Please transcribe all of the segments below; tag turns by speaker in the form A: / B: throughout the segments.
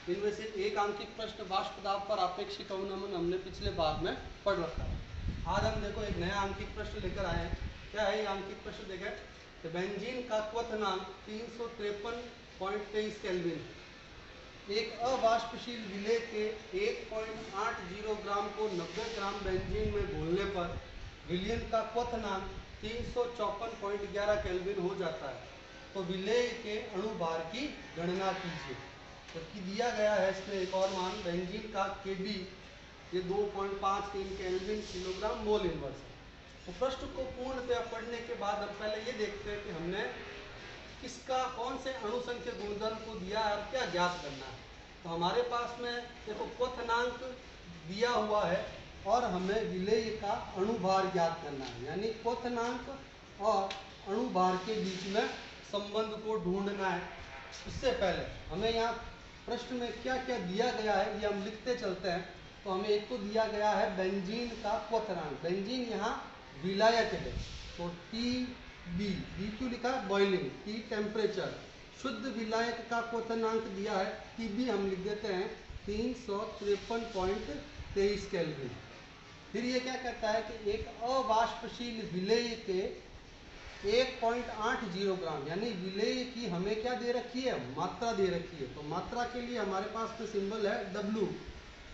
A: इनमें से एक अंकित प्रश्न वाष्प दाब पर आपेक्षिक अवनमन हमने पिछले भाग में पढ़ रखा है। आज हम देखो एक नया अंकित प्रश्न लेकर आए हैं। क्या है ये अंकित प्रश्न? देखें तो बेंजीन का क्वथनांक 353.23 केल्विन, एक अवाष्पशील विलेय के 1.80 ग्राम को 90 ग्राम बेंजीन में घोलने पर विलयन का क्वथनांक 354.11 केल्विन हो जाता है। तो विलेय के अणुभार की गणना कीजिए। जबकि दिया गया है इसमें एक और मान, बेंजीन का Kb ये 2.53 केल्विन किलोग्राम मोल इनवर्स है। तो प्रश्न को पूर्णतः पढ़ने के बाद अब पहले ये देखते हैं कि हमने किसका कौन से अणु संख्या गुणधर्म को दिया है और क्या ज्ञात करना है। तो हमारे पास में देखो क्वथनांक दिया हुआ है और हमें विलेय का अणुभार ज्ञात करना है, यानी क्वथनांक और अणुभार के बीच में संबंध को ढूंढना है। उससे पहले हमें यहाँ प्रश्न में क्या क्या दिया गया है ये हम लिखते चलते हैं। तो हमें एक तो दिया गया है बेंजीन का क्वथनांक। बेंजीन यहाँ विलायक है, तो Tb, बी क्यों लिखा है? Boiling, T temperature. शुद्ध विलायक का क्वथनांक दिया है Tb, हम लिख देते हैं 353.23 केल्विन। फिर ये क्या कहता है कि एक अवाष्पशील विलेय के 1.80 ग्राम, यानी विलेय की हमें क्या दे रखी है? मात्रा दे रखी है। तो मात्रा के लिए हमारे पास में सिंबल है W।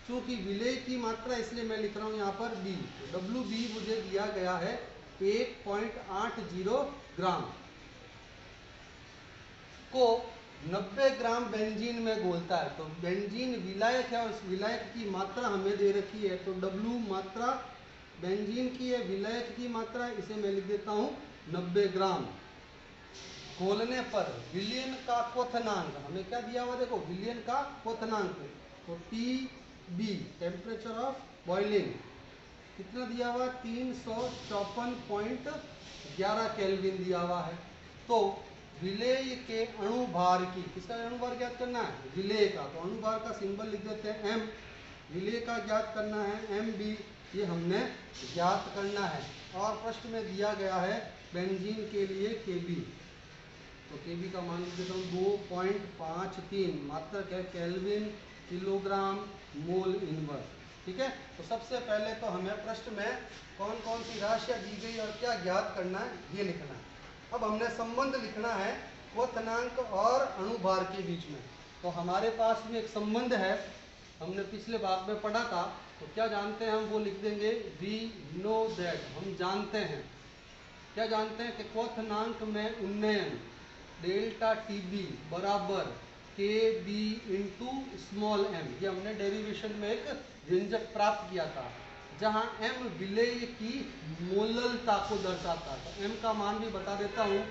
A: चूंकि विलेय की मात्रा इसलिए मैं लिख रहा हूं यहाँ पर B। तो WB मुझे दिया गया है 1.80 ग्राम को 90 ग्राम बेंजीन में घोलता है। तो बेंजीन विलायक है, उस विलायक की मात्रा हमें दे रखी है। तो W मात्रा बेंजीन की है, विलायक की मात्रा इसे मैं लिख देता हूँ 90 ग्राम। घोलने पर विलयन का क्वथनांक हमें क्या दिया हुआ? देखो विलयन का क्वथनांक, तो Tb टेम्परेचर ऑफ बॉइलिंग कितना दिया हुआ? 354.11 केल्विन दिया हुआ है। तो विलेय के अणुभार की, किसका अणुभार ज्ञात करना है? विलेय का। तो अणुभार का सिंबल लिख देते हैं M। विलेय का ज्ञात करना है Mb, ये हमने ज्ञात करना है। और प्रश्न में दिया गया है बेंजीन के लिए Kb, तो Kb का मान लिख देता हूँ 2.53, मात्रक है केल्विन किलोग्राम मोल इनवर्स। ठीक है। तो सबसे पहले तो हमें प्रश्न में कौन कौन सी राशियां दी गई और क्या ज्ञात करना है ये लिखना है। अब हमने संबंध लिखना है क्वथनांक और अणुभार के बीच में। तो हमारे पास में एक संबंध है, हमने पिछले भाग में पढ़ा था। तो क्या जानते हैं हम वो लिख देंगे, वी नो दैट, हम जानते हैं। क्या जानते हैं कि क्वथनांक में उन्नयन डेल्टा Tb बराबर Kb इंटू स्मॉल m, ये हमने डेरिवेशन में एक व्यंजक प्राप्त किया था, जहां m विलेय की मोललता को दर्शाता है। तो m का मान भी बता देता हूँ,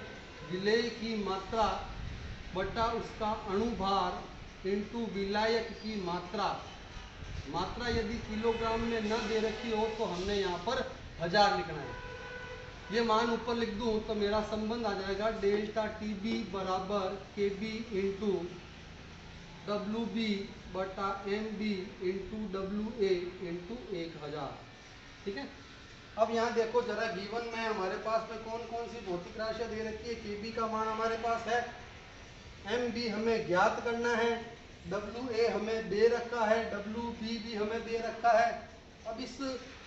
A: विलेय की मात्रा बटा उसका अणुभार इंटू विलायक की मात्रा। मात्रा यदि किलोग्राम में न दे रखी हो तो हमने यहाँ पर 1000 लिखना है। ये मान ऊपर लिख दूं तो मेरा संबंध आ जाएगा डेल्टा Tb बराबर Kb इंटू WB बटा MB इंटू WA इंटू 1000। ठीक है। अब यहाँ देखो जरा, गिवन में हमारे पास में कौन कौन सी भौतिक राशियां दे रखी है। Kb का मान हमारे पास है, MB हमें ज्ञात करना है, WA हमें दे रखा है, WB भी हमें दे रखा है। अब इस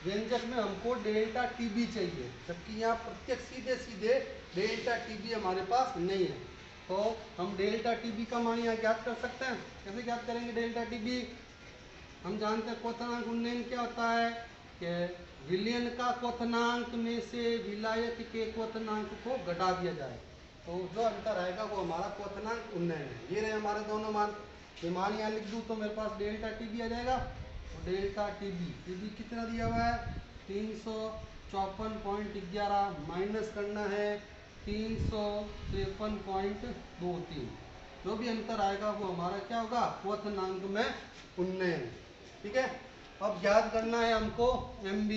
A: व्यंजक में हमको डेल्टा Tb चाहिए, जबकि यहाँ प्रत्यक्ष सीधे सीधे डेल्टा Tb हमारे पास नहीं है। तो हम डेल्टा Tb का मान यहाँ ज्ञात कर सकते हैं। कैसे ज्ञात करेंगे डेल्टा Tb? हम जानते हैं क्वथनांक उन्नयन क्या होता है कि विलयन का क्वथनांक में से विलायक के क्वथनांक को घटा दिया जाए, तो जो अंतर आएगा वो हमारा क्वथनांक उन्नयन है। ये रहे हमारे दोनों मान। ये मान यहाँ लिख दूँ तो मेरे पास डेल्टा Tb आ जाएगा। तो डेल्टा Tb कितना दिया हुआ है? 354.11 माइनस करना है 353.23, जो भी अंतर आएगा वो हमारा क्या होगा? क्वथनांक में उन्नयन। ठीक है। अब ज्ञात करना है हमको Mb,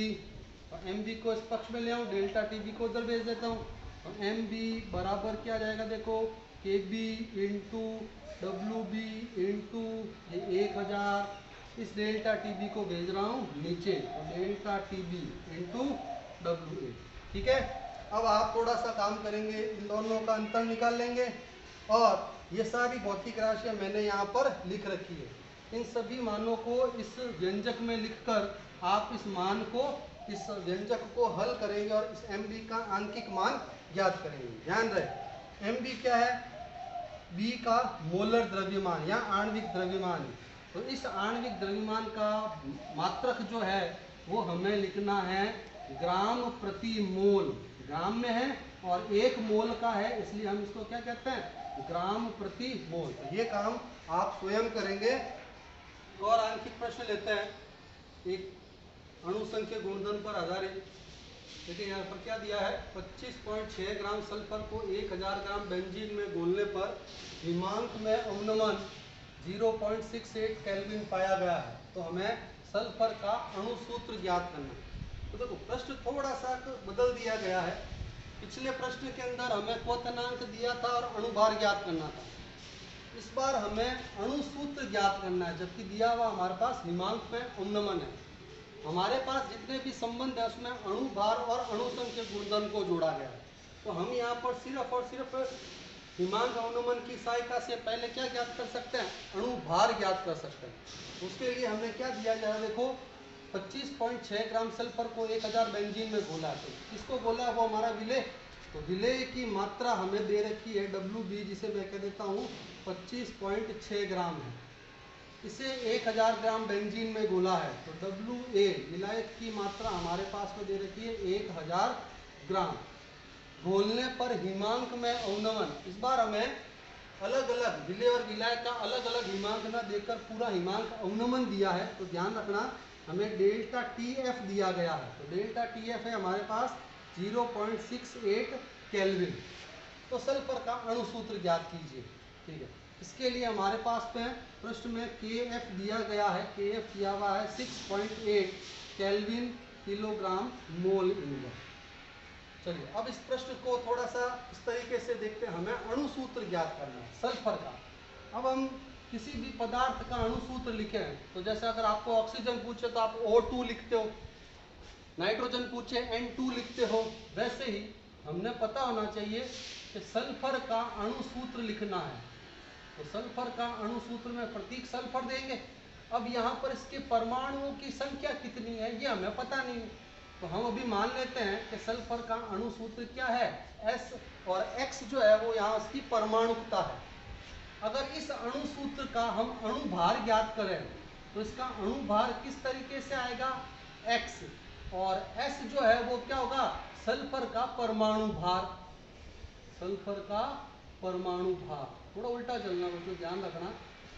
A: और Mb को इस पक्ष में ले आऊँ, डेल्टा Tb को उधर भेज देता हूँ। तो Mb बराबर क्या जाएगा? देखो Kb इंटू WB इंटू 1000, इस डेल्टा Tb को भेज रहा हूँ नीचे, तो डेल्टा Tb इंटू WA। ठीक है। अब आप थोड़ा सा काम करेंगे, इन दोनों का अंतर निकाल लेंगे और ये सारी भौतिक राशियां मैंने यहाँ पर लिख रखी है। इन सभी मानों को इस व्यंजक में लिखकर आप इस मान को, इस व्यंजक को हल करेंगे और इस एम बी का आंकिक मान ज्ञात करेंगे। ध्यान रहे एम बी क्या है, बी का मोलर द्रव्यमान या आणविक द्रव्यमान। तो इस आणविक द्रव्यमान का मात्रक जो है वो हमें लिखना है ग्राम प्रति मोल। ग्राम में है और 1 मोल का है, इसलिए हम इसको क्या कहते हैं, ग्राम प्रति मोल। तो ये काम आप स्वयं करेंगे। और आंशिक प्रश्न लेते हैं एक अणु संख्या गुणधर्म पर आधारित। देखिए यहाँ पर क्या दिया है, 25.6 ग्राम सल्फर को 1000 ग्राम बेंजीन में घोलने पर हिमांक में अवनमन 0.68 केल्विन पाया गया है। तो हमें सल्फर का अणु सूत्र ज्ञात करना है। तो देखो प्रश्न थोड़ा सा बदल दिया गया है। पिछले प्रश्न के अंदर हमें क्वथनांक दिया था और अणुभार ज्ञात करना था। इस बार हमें अणु सूत्र ज्ञात करना है, जबकि दिया हुआ हमारे पास हिमांक में अवनमन है। हमारे पास जितने भी संबंध है उसमें अणुभार और अणु संख्या गुणधर्म को जोड़ा गया है। तो हम यहाँ पर सिर्फ और सिर्फ हिमांक अवनमन की सहायता से पहले क्या ज्ञात कर सकते हैं, अणुभार ज्ञात कर सकते हैं। उसके लिए हमें क्या दिया जा रहा है, देखो 25.6 ग्राम सल्फर को 1000 बेंजीन में घोला। तो किसको घोला, वो हमारा विलेय। तो विलेय की मात्रा हमें दे रखी है WB, जिसे मैं कह देता हूँ 25.6 ग्राम है। इसे 1000 ग्राम बेंजीन में घोला है। तो WA विलायक की मात्रा हमारे पास में दे रखी है 1000 ग्राम। घोलने पर हिमांक में अवनमन, इस बार हमें अलग अलग विलेय और विलायक का अलग अलग हिमांक न देकर पूरा हिमांक अवनमन दिया है। तो ध्यान रखना हमें डेल्टा TF दिया गया है। तो डेल्टा TF है हमारे पास 0.68 केल्विन। तो सल्फर का अणु सूत्र ज्ञात कीजिए। ठीक है, इसके लिए हमारे पास में प्रश्न में KF दिया गया है। KF दिया हुआ है 6.8 केल्विन किलोग्राम मोल इनवर्स। चलिए अब इस प्रश्न को थोड़ा सा इस तरीके से देखते हैं। हमें अणु सूत्र ज्ञात करना है सल्फर का। अब हम किसी भी पदार्थ का अणु सूत्र लिखें, तो जैसे अगर आपको ऑक्सीजन पूछे तो आप O2 लिखते हो, नाइट्रोजन पूछे N2 लिखते हो। वैसे ही हमने पता होना चाहिए कि सल्फर का अणु सूत्र लिखना है। तो सल्फर का अणु सूत्र में प्रतीक सल्फर देंगे। अब यहाँ पर इसके परमाणुओं की संख्या कितनी है ये हमें पता नहीं है। तो हम अभी मान लेते हैं कि सल्फर का अणु सूत्र क्या है, S, और X जो है वो यहाँ उसकी परमाणुकता है। अगर इस अणु सूत्र का हम अणुभार ज्ञात करें तो इसका अणुभार किस तरीके से आएगा, X, और S जो है वो क्या होगा, सल्फर का परमाणु भार। सल्फर का परमाणु भार, थोड़ा उल्टा चलना बच्चों, ध्यान रखना।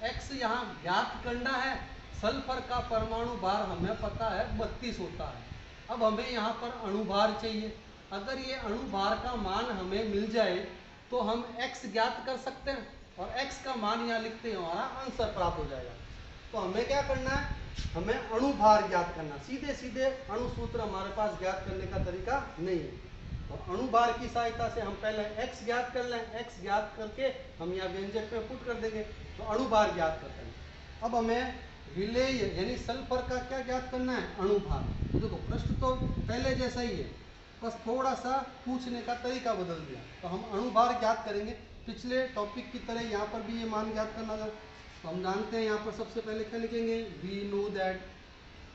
A: X यहाँ ज्ञात करना है, सल्फर का परमाणु भार हमें पता है 32 होता है। अब हमें यहाँ पर अणुभार चाहिए। अगर ये अणुभार का मान हमें मिल जाए तो हम X ज्ञात कर सकते हैं और X का मान यहाँ लिखते हैं, हमारा आंसर प्राप्त हो जाएगा। तो हमें क्या करना है, हमें अणुभार ज्ञात करना। सीधे सीधे अणु सूत्र हमारे पास ज्ञात करने का तरीका नहीं है। तो अणुभार की सहायता से हम पहले X ज्ञात कर लें। X ज्ञात करके हम यहाँ व्यंजक में पुट कर देंगे तो अणुभार ज्ञात करते हैं। अब हमें विलेय यानी सल्फर का क्या ज्ञात करना है, अणुभार। तो देखो प्रश्न तो पहले जैसा ही है, बस थोड़ा सा पूछने का तरीका बदल दिया। तो हम अणुभार ज्ञात करेंगे पिछले टॉपिक की तरह। यहाँ पर भी ये मान ज्ञात करना था। तो हम जानते हैं यहाँ पर सबसे पहले क्या लिखेंगे, वी नो दैट,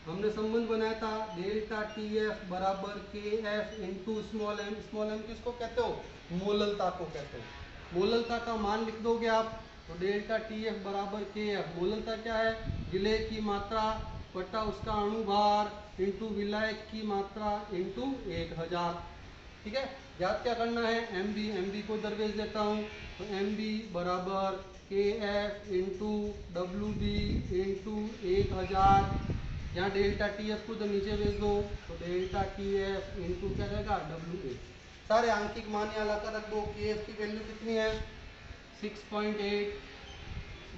A: हमने संबंध बनाया था डेल्टा TF बराबर KF into small m। Small m किसको कहते हो, मोललता को कहते हो। मोललता का मान लिख दोगे आप, तो डेल्टा TF बराबर KF, मोललता क्या है, विलेय की मात्रा बटा उसका अणुभार इंटू विलायक की मात्रा इंटू 1000। ठीक है, याद क्या करना है, MB को दरवेज देता हूँ। तो MB बराबर KF इंटू WB इंटू 1000। यहाँ डेल्टा TF को तो नीचे भेज दो, तो डेल्टा TF इंटू क्या रहेगा, WA। सारे आंकिक मान यहाँ लाकर रख दो। KF की वैल्यू कितनी है, 6.8,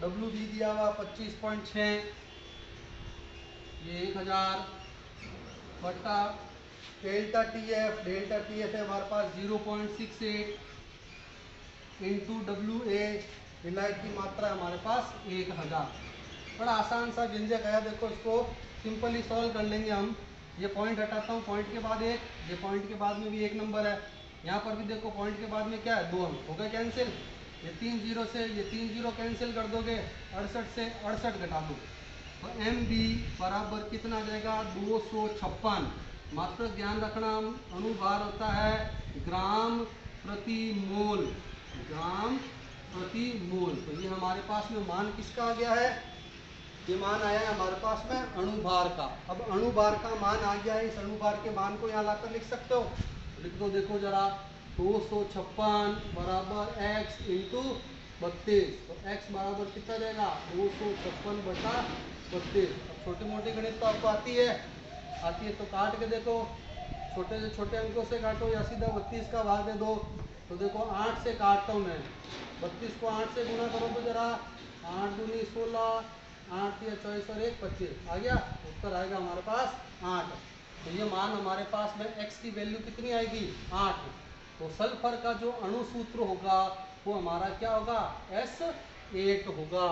A: WB दिया हुआ 25.6, ये 1000 बटा डेल्टा TF है हमारे पास 0.68 इंटू WA, विलायक की मात्रा हमारे पास 1000। बड़ा आसान सा व्यंजक है। देखो इसको सिंपली सॉल्व कर लेंगे हम। ये पॉइंट हटाता हूँ, पॉइंट के बाद एक, ये पॉइंट के बाद में भी एक नंबर है। यहाँ पर भी देखो पॉइंट के बाद में क्या है, 2 अंक हो गए कैंसिल। ये 3 जीरो से ये 3 जीरो कैंसिल कर दोगे, 68 से 68 घटा दो तो एम बी बराबर कितना आ जाएगा 256। मात्र ध्यान रखना अणुभार होता है ग्राम प्रति मोल, ग्राम प्रति मोल। तो ये हमारे पास में मान किसका आ गया है, ये मान आया है हमारे पास में अणुभार का। अब अणुभार का मान आ गया है, इस अणुभार के मान को यहाँ लाकर लिख सकते हो, लिख दो। देखो जरा 256 बराबर x इंटू 32, तो x बराबर कितना जाएगा 256 बटा 32। अब छोटी मोटी गणित तो आपको आती है तो काट के देखो, छोटे से छोटे अंकों से काटो या सीधा 32 का भाग दे दो। तो देखो 8 से काटता हूँ मैं, 32 को 8 से गुना करो तो जरा 8 दूनी 16, 8 या 24 और 1 25 आ गया, उत्तर आएगा हमारे पास 8। तो ये मान हमारे पास में x की वैल्यू कितनी आएगी 8। तो सल्फर का जो अणु सूत्र होगा वो हमारा क्या होगा S8 होगा।